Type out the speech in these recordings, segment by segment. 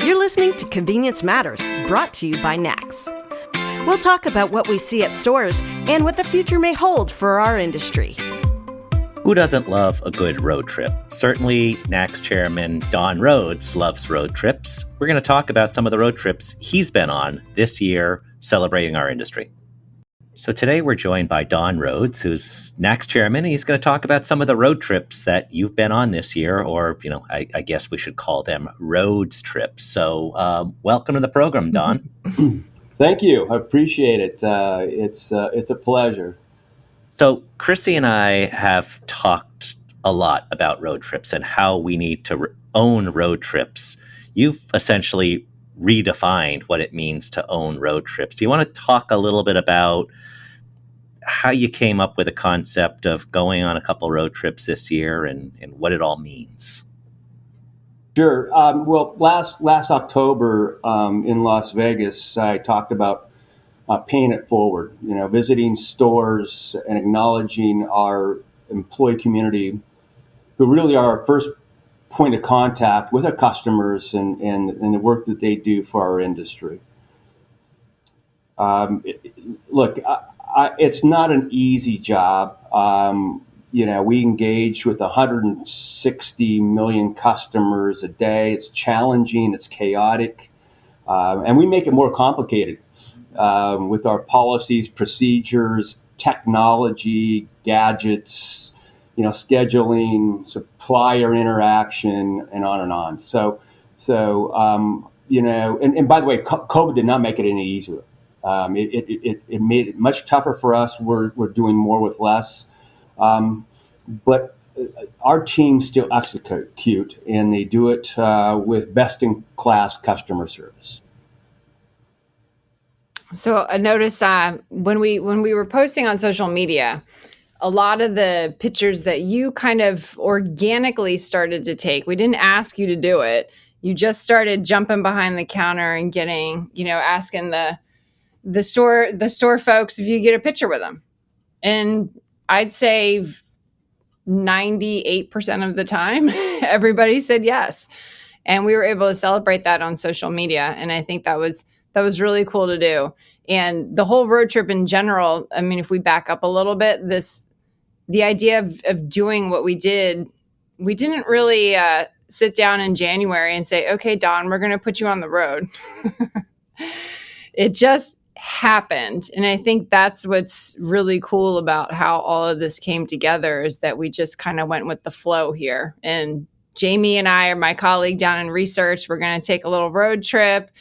You're listening to Convenience Matters, brought to you by NACS. We'll talk about what we see at stores and what the future may hold for our industry. Who doesn't love a good road trip? Certainly, NACS Chairman Don Rhoads loves road trips. We're going to talk about some of the road trips he's been on this year, celebrating our industry. So today we're joined by Don Rhoads, who's NACS Chairman. He's going to talk about some of the road trips that you've been on this year, or, I guess we should call them roads trips. So welcome to the program, Don. Thank you. I appreciate it. It's a pleasure. So Chrissy and I have talked a lot about road trips and how we need to own road trips. You've essentially redefined what it means to own road trips. Do you want to talk a little bit about how you came up with the concept of going on a couple road trips this year and what it all means? Sure. Well, last October in Las Vegas, I talked about paying it forward, visiting stores and acknowledging our employee community, who really are our first point of contact with our customers and the work that they do for our industry. Look, it's not an easy job. We engage with 160 million customers a day. It's challenging, it's chaotic, and we make it more complicated with our policies, procedures, technology, gadgets, scheduling, supplier interaction, and on and on. So and by the way, COVID did not make it any easier. It made it much tougher for us. We're doing more with less, but our team still execute, and they do it with best-in-class customer service. So I noticed when we were posting on social media, a lot of the pictures that you kind of organically started to take, we didn't ask you to do it. You just started jumping behind the counter and getting, asking the store folks if you get a picture with them. And I'd say 98% of the time, everybody said yes. And we were able to celebrate that on social media. And I think that was really cool to do. And the whole road trip in general, I mean, if we back up a little bit, the idea of doing what we did, we didn't really sit down in January and say, okay, Don, we're going to put you on the road. It just happened. And I think that's what's really cool about how all of this came together, is that we just kind of went with the flow here. And Jamie and I, or my colleague down in research, we're going to take a little road trip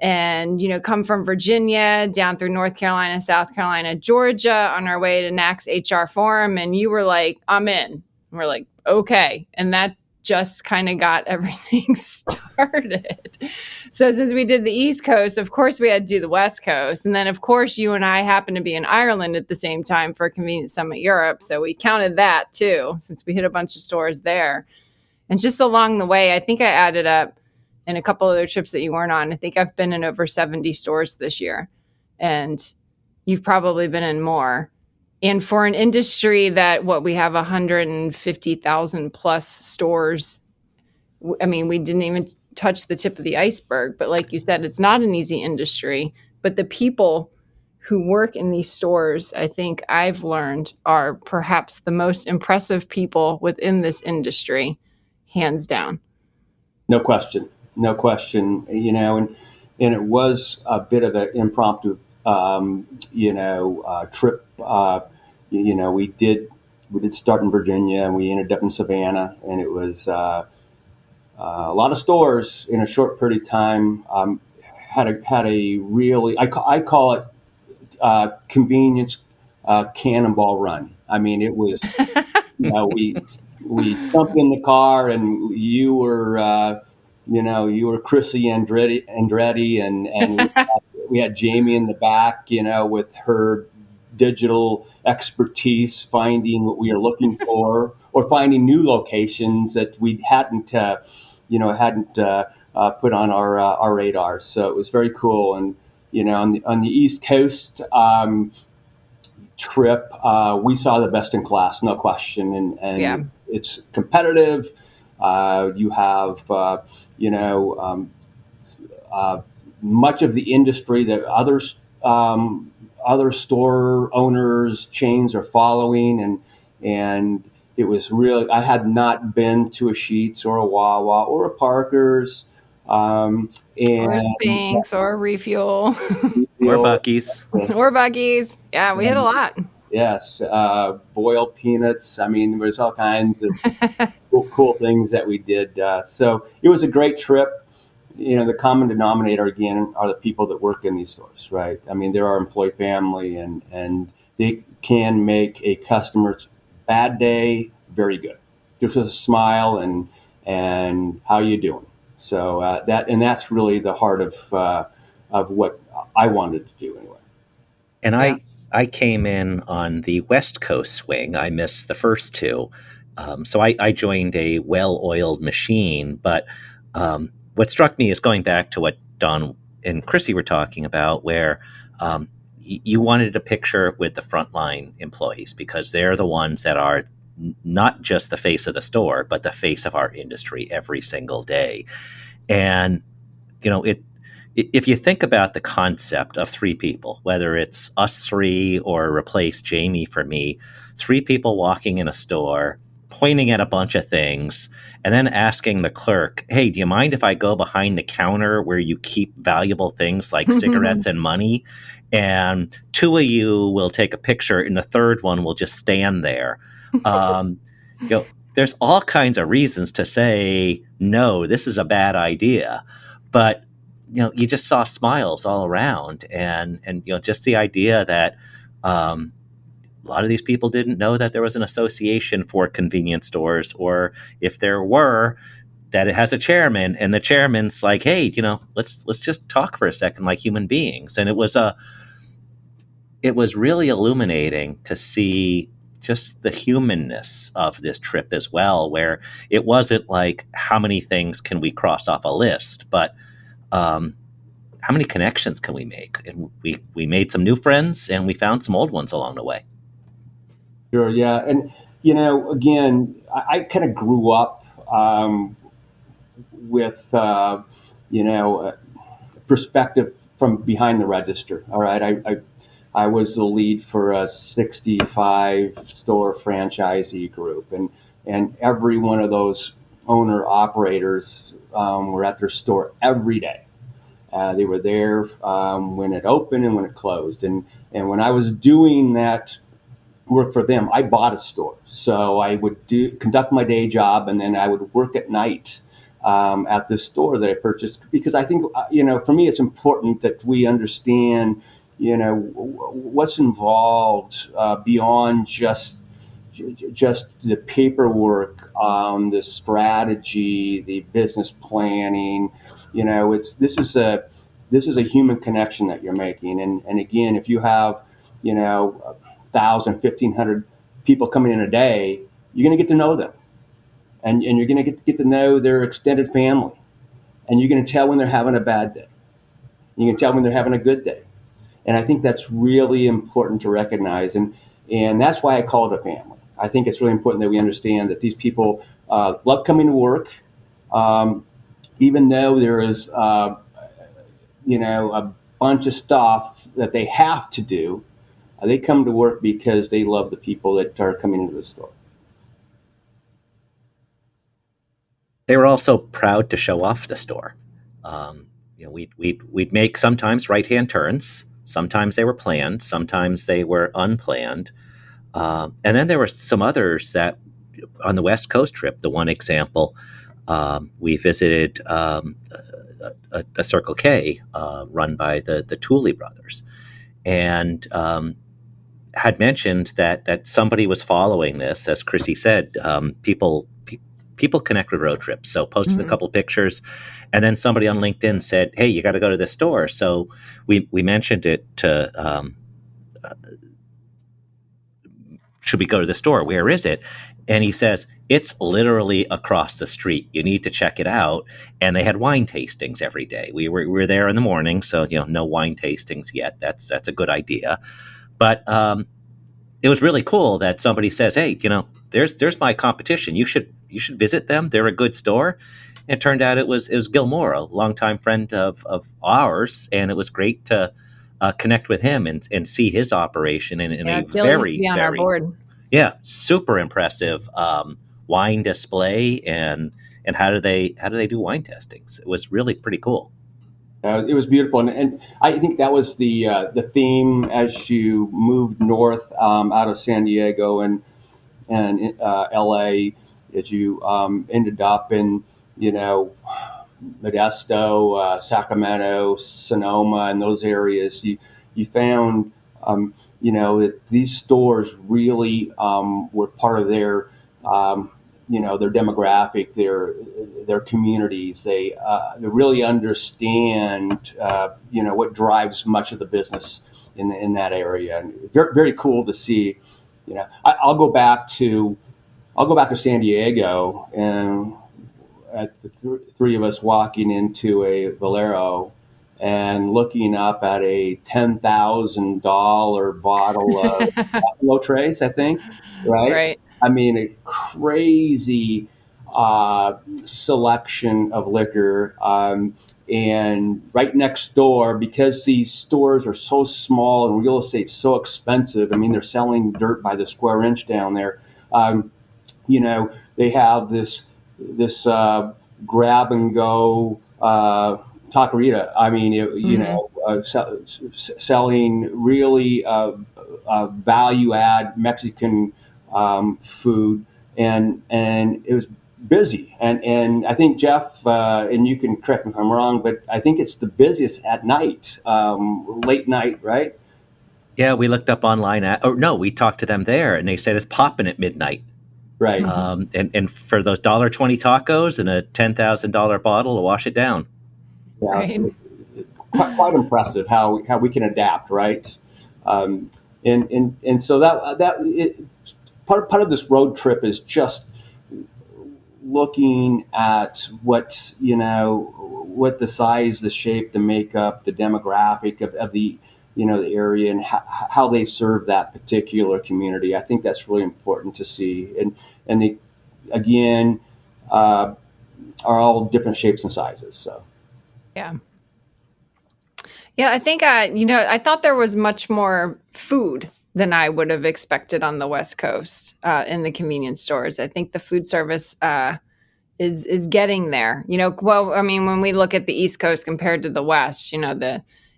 and, come from Virginia down through North Carolina, South Carolina, Georgia on our way to NACS HR Forum. And you were like, I'm in. And we're like, okay. And that just kind of got everything started. So since we did the East Coast, of course we had to do the West Coast. And then of course you and I happened to be in Ireland at the same time for Convenience Summit Europe. So we counted that too, since we hit a bunch of stores there. And just along the way, I think I added up in a couple other trips that you weren't on. I think I've been in over 70 stores this year, and you've probably been in more. And for an industry that we have 150,000 plus stores. I mean, we didn't even touch the tip of the iceberg, but like you said, it's not an easy industry, but the people who work in these stores, I think I've learned, are perhaps the most impressive people within this industry, hands down. No question. And it was a bit of an impromptu, trip. We did start in Virginia, and we ended up in Savannah, and it was a lot of stores in a short period of time. Had a really, I call it convenience cannonball run. I mean, it was, we jumped in the car, and you were Chrissy Andretti, and we had Jamie in the back, with her digital expertise, finding what we were looking for, or finding new locations that we hadn't put on our radar. So it was very cool. And on the East Coast trip, we saw the best in class, no question, and yeah. It's competitive. You have much of the industry that other store owners, chains are following, and it was really, I had not been to a Sheetz or a Wawa or a Parker's, or a Spanx or a Refuel. Or Buc-ee's. Or Buc-ee's. Yeah, we hit a lot. Yes, boiled peanuts. I mean, there's all kinds of cool things that we did. So it was a great trip. You know, the common denominator, again, are the people that work in these stores, right? I mean, they're our employee family, and they can make a customer's bad day very good. Just with a smile and how you doing. So that's really the heart of what I wanted to do anyway. And I came in on the West Coast swing. I missed the first two. So I joined a well-oiled machine. But what struck me is going back to what Don and Chrissy were talking about, where you wanted a picture with the frontline employees because they're the ones that are not just the face of the store, but the face of our industry every single day. And, you know, if you think about the concept of three people, whether it's us three or replace Jamie for me, three people walking in a store, pointing at a bunch of things, and then asking the clerk, hey, do you mind if I go behind the counter where you keep valuable things like cigarettes and money? And two of you will take a picture and the third one will just stand there. You know, there's all kinds of reasons to say, no, this is a bad idea. But you know, you just saw smiles all around, and you know, just the idea that a lot of these people didn't know that there was an association for convenience stores, or if there were, that it has a chairman, and the chairman's like, hey, you know, let's just talk for a second like human beings. And it was really illuminating to see just the humanness of this trip as well, where it wasn't like how many things can we cross off a list, but how many connections can we make? And we made some new friends, and we found some old ones along the way. Sure, yeah. And, you know, again, I kind of grew up with, you know, perspective from behind the register. All right. I was the lead for a 65 store franchisee group, and every one of those owner operators were at their store every day. They were there when it opened and when it closed. And when I was doing that work for them, I bought a store. So I would conduct my day job, and then I would work at night at the store that I purchased. Because I think, you know, for me, it's important that we understand, you know, what's involved beyond just the paperwork, the strategy, the business planning. You know, this is a human connection that you're making. And again, if you have, you know, 1,000, 1,500 people coming in a day, you're going to get to know them, and you're going to get to know their extended family, and you're going to tell when they're having a bad day. You can tell when they're having a good day. And I think that's really important to recognize. And that's why I call it a family. I think it's really important that we understand that these people love coming to work, even though there is, you know, a bunch of stuff that they have to do. They come to work because they love the people that are coming into the store. They were also proud to show off the store. You know, we'd make sometimes right-hand turns. Sometimes they were planned. Sometimes they were unplanned. And then there were some others that on the West Coast trip, the one example, we visited a Circle K run by the Tooley brothers, and had mentioned that somebody was following this. As Chrissy said, people connect with road trips. So posted a couple pictures, and then somebody on LinkedIn said, hey, you got to go to this store. So we mentioned it to, should we go to the store? Where is it? And he says, it's literally across the street. You need to check it out. And they had wine tastings every day. We were there in the morning, so, you know, no wine tastings yet. That's a good idea. But it was really cool that somebody says, hey, you know, there's my competition. You should you should visit them. They're a good store. And it turned out it was Gilmore, a longtime friend of ours, and it was great to connect with him and see his operation in a Gil used to be on our very, board. super impressive wine display. And how do they do wine testings? It was really pretty cool. It was beautiful, and I think that was the theme as you moved north out of San Diego and L.A. as you ended up in Modesto, Sacramento, Sonoma, and those areas. You found that these stores really were part of their their demographic, their communities. They really understand what drives much of the business in that area, and very, very cool to see. I'll go back to San Diego, and at the three of us walking into a Valero and looking up at a $10,000 bottle of Buffalo Trace, I think, right? Right. I mean, a crazy selection of liquor. And right next door, because these stores are so small and real estate's so expensive, I mean, they're selling dirt by the square inch down there. They have this grab and go taqueria. I mean, selling really value add Mexican food, and it was busy. And I think Jeff, and you can correct me if I'm wrong, but I think it's the busiest at night, late night, right? Yeah, we looked up online we talked to them there, and they said it's popping at midnight. Right. And for those $1.20 tacos and a $10,000 bottle to wash it down. Yeah, Right. it's quite impressive how we can adapt, right? And so part of this road trip is just looking at what the size, the shape, the makeup, the demographic of the the area, and how they serve that particular community. I think that's really important to see. And they, again, are all different shapes and sizes. So. Yeah. Yeah, I think, I thought there was much more food than I would have expected on the West Coast in the convenience stores. I think the food service is getting there. Well, I mean, when we look at the East Coast compared to the West,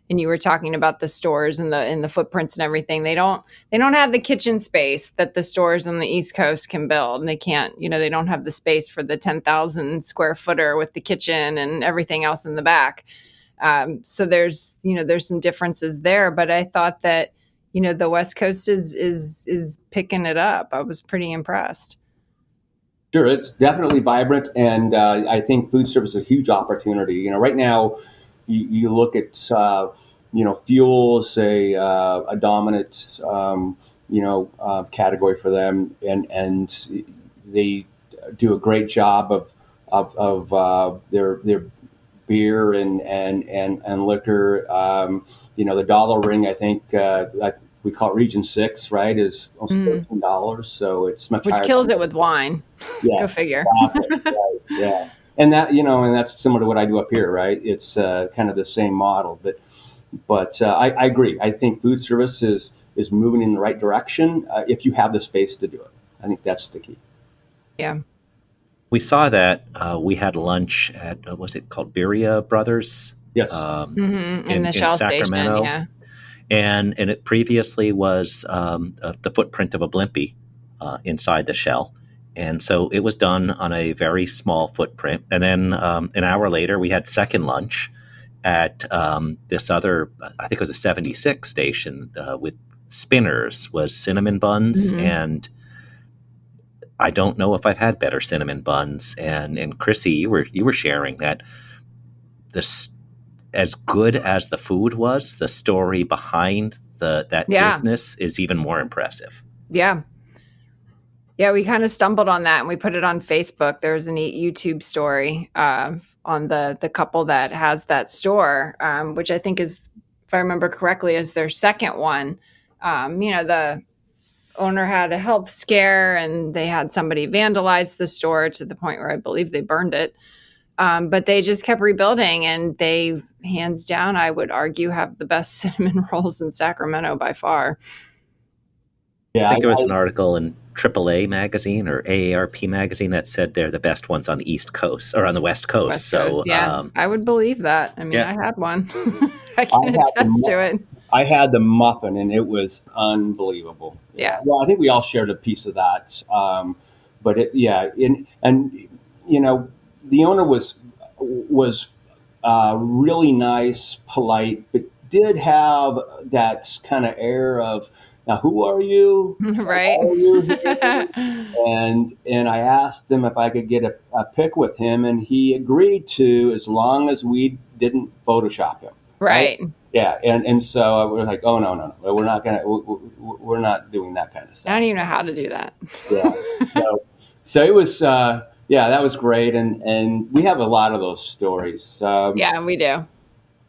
and you were talking about the stores and the footprints and everything. They don't have the kitchen space that the stores on the East Coast can build. And they can't, they don't have the space for the 10,000 square footer with the kitchen and everything else in the back. So there's some differences there, but I thought that, the West Coast is picking it up. I was pretty impressed. Sure. It's definitely vibrant. And I think food service is a huge opportunity. Right now, you look at, fuels, a dominant, category for them, and they do a great job of their beer and liquor. The dollar ring, I think, we call it Region 6, right, is almost $13. So it's much Which higher. kills it with wine. Yes, Go figure. Exactly. Right, yeah. And that, and that's similar to what I do up here, right? It's kind of the same model, but I agree. I think food service is moving in the right direction if you have the space to do it. I think that's the key. Yeah. We saw that we had lunch at what was it called, Birria Brothers? Yes. In the Shell Sacramento. Station, yeah. And it previously was the footprint of a Blimpie inside the shell. And so it was done on a very small footprint. And then an hour later, we had second lunch at this other, I think it was a 76 station with Spinners, was cinnamon buns. And I don't know if I've had better cinnamon buns. And Chrissy, you were sharing that this, as good as the food was, the story behind that business is even more impressive. Yeah. Yeah, we kind of stumbled on that and we put it on Facebook. There's a neat YouTube story on the couple that has that store, which I think is, if I remember correctly, is their second one. The owner had a health scare and they had somebody vandalize the store to the point where I believe they burned it. But they just kept rebuilding, and they, hands down, I would argue, have the best cinnamon rolls in Sacramento by far. Yeah, I think there was an article in AAA magazine or AARP magazine that said they're the best ones on the East Coast or on the West Coast. West Coast, yeah, I would believe that. I mean, yeah. I had one. I can attest to it. I had the muffin, and it was unbelievable. Yeah. Well, I think we all shared a piece of that. But the owner was really nice, polite, but did have that kind of air of, now, who are you? Right. Why are you here? and I asked him if I could get a pic with him, and he agreed to, as long as we didn't Photoshop him. Right. Yeah, and so I was like, oh no, we're not doing that kind of stuff. I don't even know how to do that. Yeah. So it was, that was great, and we have a lot of those stories. Yeah, we do.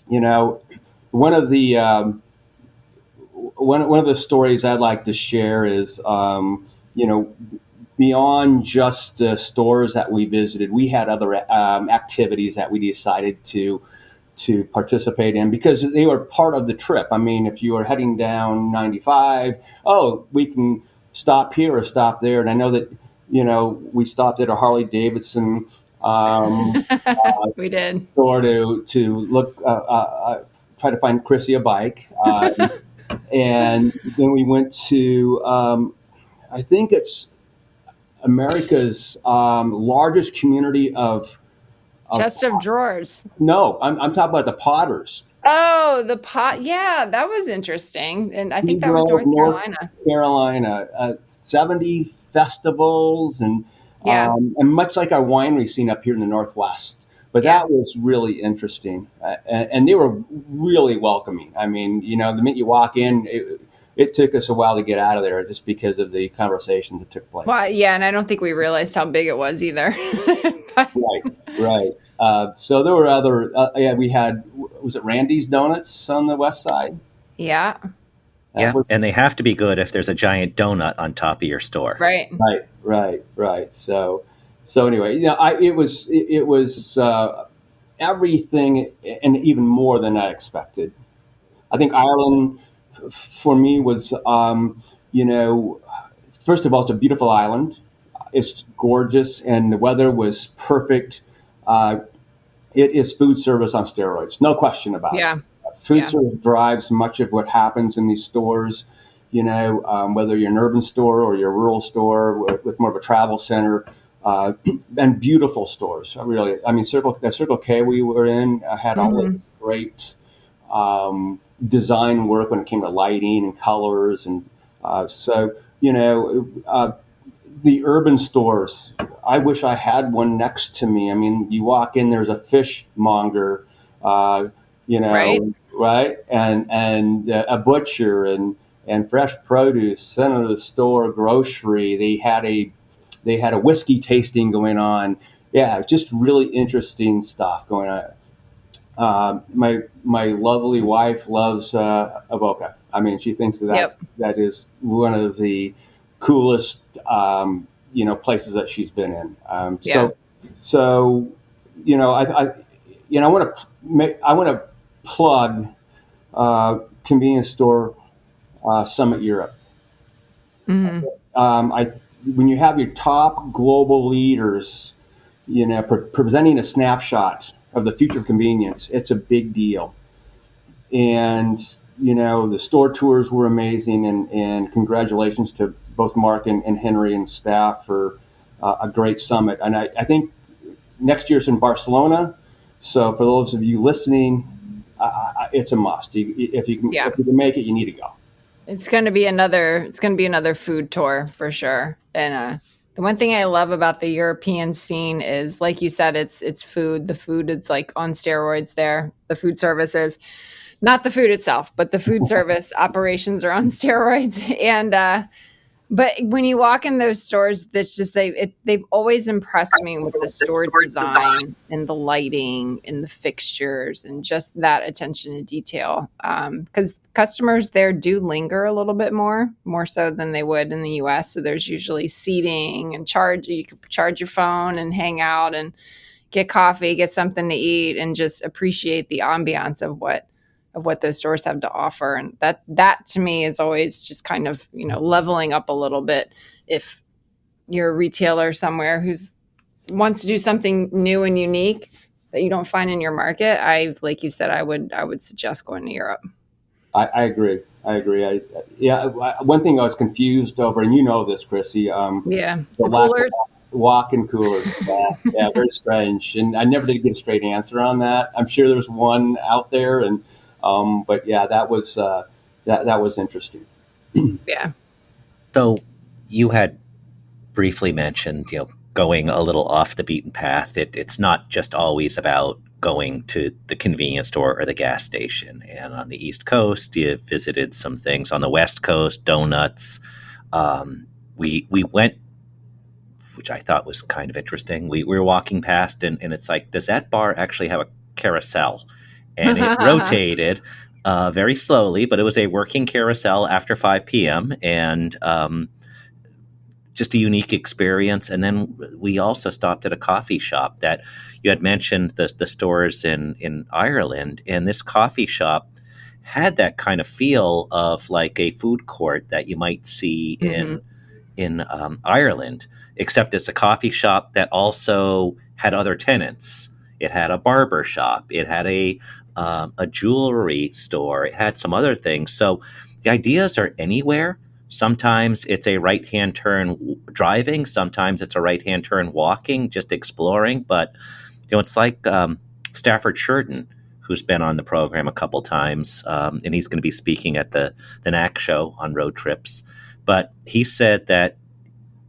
One of the one of the stories I'd like to share is, beyond just the stores that we visited, we had other activities that we decided to participate in because they were part of the trip. I mean, if you were heading down 95, we can stop here or stop there. And I know that, we stopped at a Harley Davidson we did store to look, try to find Chrissy a bike. And then we went to, I think it's America's largest community of chest of drawers. No, I'm talking about the Potters. Oh, the pot. Yeah, that was interesting. And I think that was North Carolina. 70 festivals and much like our winery scene up here in the Northwest. But that was really interesting. And they were really welcoming. I mean, the minute you walk in, it took us a while to get out of there just because of the conversation that took place. Well, yeah, and I don't think we realized how big it was either. Right. So there were other, we had, was it Randy's Donuts on the west side? Yeah. And they have to be good if there's a giant donut on top of your store. Right. So anyway, it was everything and even more than I expected. I think Ireland for me was, first of all, it's a beautiful island. It's gorgeous, and the weather was perfect. It is food service on steroids, no question about it. Food service drives much of what happens in these stores. Whether you're an urban store or you're a rural store with more of a travel center, and beautiful stores. Really, I mean, Circle K we were in had all this great design work when it came to lighting and colors, and the urban stores. I wish I had one next to me. I mean, you walk in, there's a fishmonger, right, and a butcher and fresh produce, center of the store, grocery. They had a whiskey tasting going on. Yeah, just really interesting stuff going on. My lovely wife loves Avoca. I mean, she thinks that is one of the coolest places that she's been in. I want to plug convenience store Summit Europe. When you have your top global leaders, presenting a snapshot of the future of convenience, it's a big deal. And the store tours were amazing, and congratulations to both Mark and Henry and staff for a great summit. And I think next year's in Barcelona. So for those of you listening, it's a must. If you can make it, you need to go. It's going to be another food tour for sure. And the one thing I love about the European scene is, like you said, it's food. The food is like on steroids there. The food services, not the food itself, but the food service operations are on steroids. And But when you walk in those stores, that's just they've always impressed me with the store design and the lighting and the fixtures and just that attention to detail. Because customers there do linger a little bit more so than they would in the U.S. So there's usually seating and you can charge your phone and hang out and get coffee, get something to eat, and just appreciate the ambiance of what those stores have to offer. And that to me is always just kind of, leveling up a little bit. If you're a retailer somewhere who's wants to do something new and unique that you don't find in your market, like you said, I would suggest going to Europe. I agree. One thing I was confused over, and you know this, Chrissy. The lack coolers. of walk-in coolers. Yeah, very strange. And I never did get a straight answer on that. I'm sure there's one out there, and but yeah, that was that was interesting. Yeah. So you had briefly mentioned, going a little off the beaten path. It's not just always about going to the convenience store or the gas station. And on the East Coast, you visited some things. On the West Coast, donuts. We went, which I thought was kind of interesting. We were walking past, and it's like, does that bar actually have a carousel? And it rotated very slowly, but it was a working carousel after 5 p.m. and just a unique experience. And then we also stopped at a coffee shop that you had mentioned, the stores in Ireland, and this coffee shop had that kind of feel of like a food court that you might see in Ireland, except it's a coffee shop that also had other tenants. It had a barber shop. It had a jewelry store. It had some other things. So the ideas are anywhere. Sometimes it's a right-hand turn driving. Sometimes it's a right-hand turn walking, just exploring. But, it's like Stafford Sheridan, who's been on the program a couple times, and he's going to be speaking at the NACS show on road trips. But he said that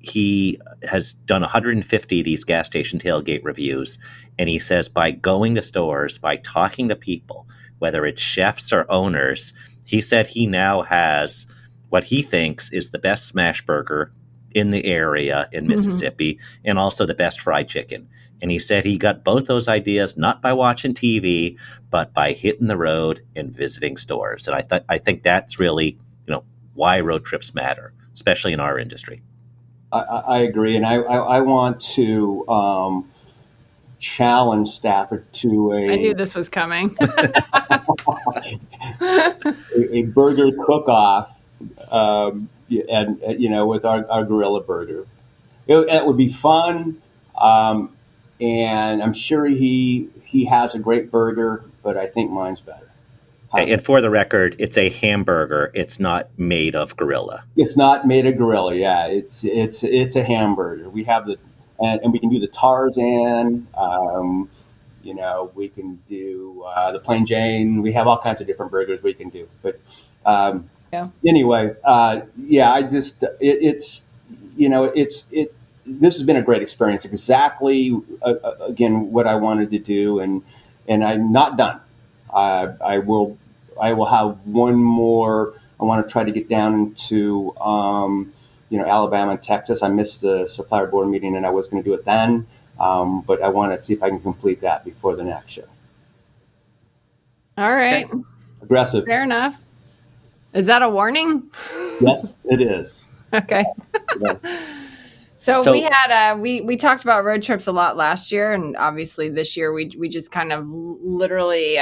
he has done 150 of these gas station tailgate reviews. And he says by going to stores, by talking to people, whether it's chefs or owners, he said he now has what he thinks is the best smash burger in the area in Mississippi, and also the best fried chicken. And he said he got both those ideas not by watching TV, but by hitting the road and visiting stores. And I think that's really, why road trips matter, especially in our industry. I agree, and I want to challenge Stafford to I knew this was coming. a burger cook-off, and with our gorilla burger. It would be fun, and I'm sure he has a great burger, but I think mine's better. Okay, and for the record, it's a hamburger. It's not made of gorilla. It's not made of gorilla. Yeah, it's a hamburger. We have and we can do the Tarzan. We can do the Plain Jane. We have all kinds of different burgers we can do. But anyway, I just this has been a great experience. Exactly, again, what I wanted to do, and I'm not done. I will have one more. I want to try to get down into Alabama and Texas. I missed the supplier board meeting, and I was going to do it then, but I want to see if I can complete that before the next show. All right. Okay. Aggressive. Fair enough. Is that a warning? Yes, it is. Okay. Yeah. So we had we talked about road trips a lot last year, and obviously this year we just kind of literally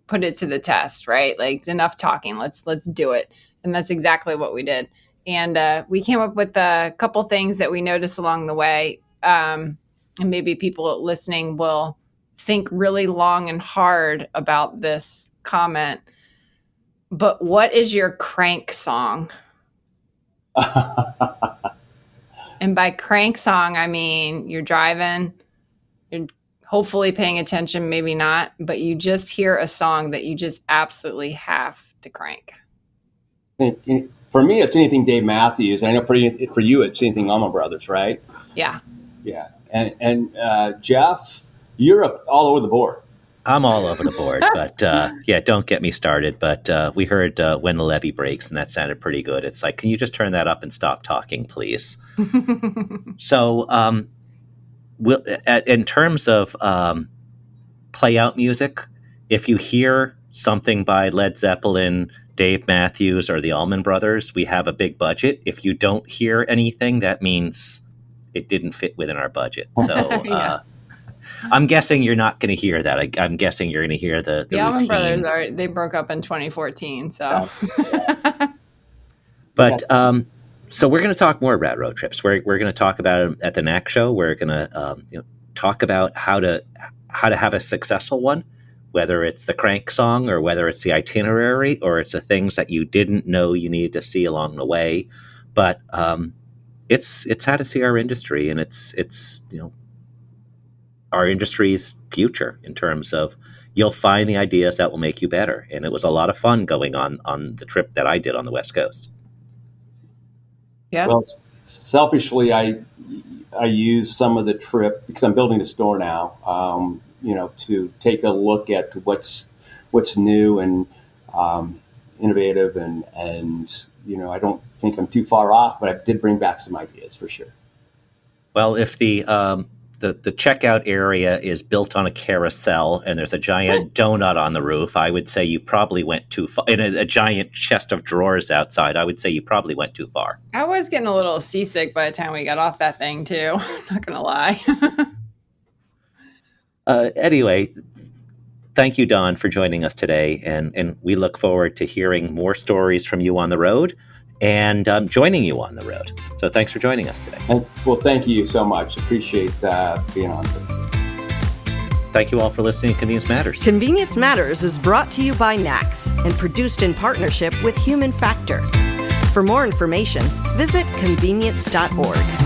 put it to the test, right? Like, enough talking, let's do it. And that's exactly what we did. And we came up with a couple things that we noticed along the way, and maybe people listening will think really long and hard about this comment. But what is your crank song? And by crank song, I mean you're driving, you're hopefully paying attention, maybe not, but you just hear a song that you just absolutely have to crank. For me, it's anything Dave Matthews. I know for you, it's anything Allman Brothers, right? Yeah. Yeah. And Jeff, you're all over the board. I'm all over the board, but yeah, don't get me started. But we heard When the Levee Breaks, and that sounded pretty good. It's like, can you just turn that up and stop talking, please? So, in terms of play out music, if you hear something by Led Zeppelin, Dave Matthews, or the Allman Brothers, we have a big budget. If you don't hear anything, that means it didn't fit within our budget. So Yeah. I'm guessing you're not going to hear that. I'm guessing you're going to hear the Allman routine. Brothers they broke up in 2014. So, But so we're going to talk more about road trips. We're going to talk about them at the NACS show. We're going to talk about how to have a successful one, whether it's the crank song or whether it's the itinerary or it's the things that you didn't know you needed to see along the way. But it's how to see our industry, and it's our industry's future in terms of you'll find the ideas that will make you better. And it was a lot of fun going on the trip that I did on the West Coast. yeah. Well, selfishly, I use some of the trip because I'm building a store now. To take a look at what's new and innovative, and I don't think I'm too far off, but I did bring back some ideas for sure. Well, if the checkout area is built on a carousel and there's a giant donut on the roof, I would say you probably went too far. In a giant chest of drawers outside, I would say you probably went too far. I was getting a little seasick by the time we got off that thing too. Not gonna lie. Anyway, thank you, Don, for joining us today, and we look forward to hearing more stories from you on the road and joining you on the road. So thanks for joining us today. Well, thank you so much. Appreciate being on. Thank you all for listening to Convenience Matters. Convenience Matters is brought to you by NACS and produced in partnership with Human Factor. For more information, visit convenience.org.